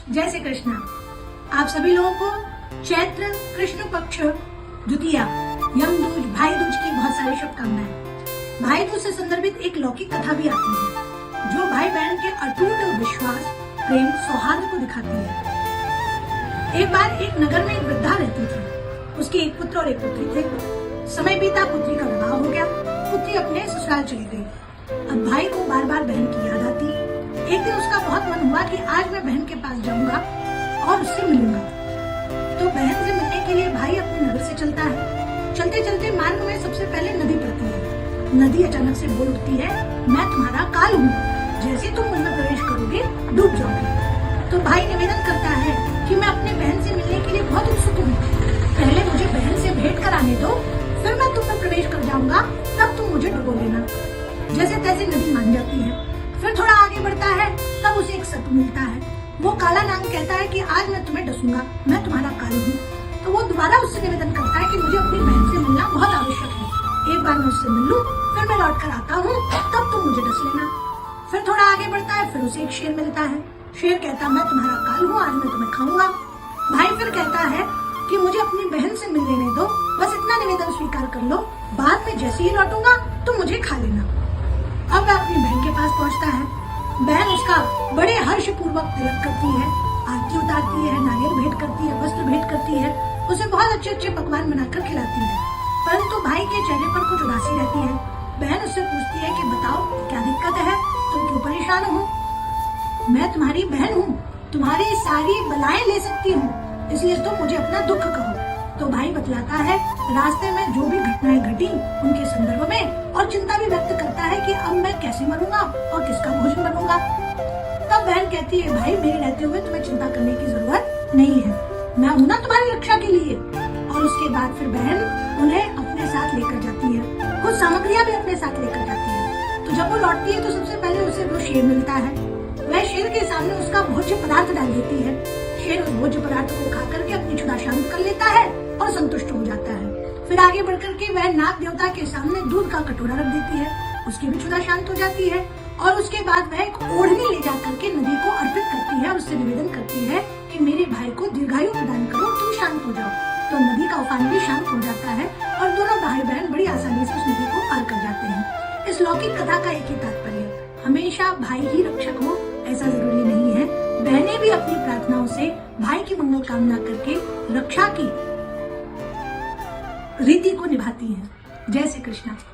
जय श्री कृष्ण। आप सभी लोगों को चैत्र कृष्ण पक्ष द्वितीया यमदूज भाई दूज की बहुत सारी शुभकामनाएं। भाई दूज से संदर्भित एक लौकिक कथा भी आती है जो भाई बहन के अटूट विश्वास, प्रेम, सौहार्द को दिखाती है। एक बार एक नगर में एक वृद्धा रहती थी। उसके एक पुत्र और एक पुत्री थे। समय बीता, पुत्री का विवाह हो गया। पुत्री अपने ससुराल चली गई। अब भाई को बार बार बहन की याद आती। एक दिन उसका बहुत मन हुआ कि आज मैं बहन के पास जाऊंगा और उससे मिलूंगा। तो बहन से मिलने के लिए भाई अपने नगर से चलता है। चलते चलते मार्ग में सबसे पहले नदी पड़ती है। नदी अचानक से बोल उठती है, मैं तुम्हारा काल हूँ, जैसे तुम मुझ में प्रवेश करोगे डूब जाओगे। तो भाई निवेदन करता है कि मैं अपने बहन से मिलने के लिए बहुत उत्सुक हूँ। पहले मुझे बहन से भेंट कराने दो, फिर मैं तुम में प्रवेश कर जाऊंगा, तब तुम मुझे डुबो लेना। जैसे तैसे नदी मान जाती है। फिर थोड़ा आगे बढ़ता है, तब उसे एक सर्प मिलता है। वो काला नाग कहता है कि आज मैं तुम्हें डसूंगा, मैं तुम्हारा काल हूँ। तो वो दोबारा उससे निवेदन करता है कि मुझे अपनी बहन से मिलना बहुत आवश्यक है। एक बार मैं उससे मिल लूं, फिर मैं लौट कर आता हूँ, तब तुम मुझे डस लेना। फिर थोड़ा आगे बढ़ता है, फिर उसे एक शेर मिलता है। शेर कहता है, मैं तुम्हारा काल हूँ, आज मैं तुम्हें खाऊंगा। भाई फिर कहता है कि मुझे अपनी बहन से मिल लेने दो, बस इतना निवेदन स्वीकार कर लो, बाद में जैसे ही लौटूंगा तो मुझे खा लेना। अब वह अपनी बहन के पास पहुंचता है। बहन उसका बड़े हर्ष पूर्वक तिलक करती है, आरती उतारती है, नारियल भेंट करती है, वस्त्र भेंट करती है, उसे बहुत अच्छे अच्छे पकवान बनाकर खिलाती है। परंतु भाई के चेहरे पर कुछ उदासी रहती है। बहन उससे पूछती है कि बताओ क्या दिक्कत है, तुम क्यों परेशान हो? मैं तुम्हारी बहन हूँ, तुम्हारी सारी बलाएं ले सकती हूँ, इसलिए तुम मुझे अपना दुख कहो। तो भाई बतलाता है रास्ते में जो भी घटनाएं घटी उनके संदर्भ में, और चिंता भी व्यक्त करता है कि अब मैं कैसे मरूंगा और किसका भोजन बनूंगा। तब बहन कहती है, भाई मेरे रहते हुए तुम्हें चिंता करने की जरूरत नहीं है, मैं हूं ना तुम्हारी रक्षा के लिए। और उसके बाद फिर बहन उन्हें अपने साथ लेकर जाती है, कुछ सामग्रियां भी अपने साथ लेकर जाती है। तो जब वो लौटती है तो सबसे पहले उसे वो शेर मिलता है। वह शेर के सामने उसका भोज्य पदार्थ डाल देती है। शेर उस भोज्य पदार्थ को खा करके अपनी क्षुधा शांत कर लेता है और संतुष्ट हो जाता है। फिर आगे बढ़कर के वह नाग देवता के सामने दूध का कटोरा रख देती है, उसकी भी क्षुधा शांत हो जाती है। और उसके बाद वह एक ओढ़नी ले जाकर के नदी को अर्पित करती है और उससे निवेदन करती है कि मेरे भाई को दीर्घायु प्रदान करो, तुम शांत हो जाओ। तो नदी का उफान भी शांत हो जाता है और दोनों भाई बहन बड़ी आसानी से उस नदी को पार कर जाते हैं। इस लौकिक कथा का एक ही तात्पर्य, हमेशा भाई ही रक्षक हो ऐसा जरूरी नहीं है। बहनें भी अपनी प्रार्थनाओं से भाई की मंगल कामना करके रक्षा की रीति को निभाती हैं। जय श्री कृष्ण।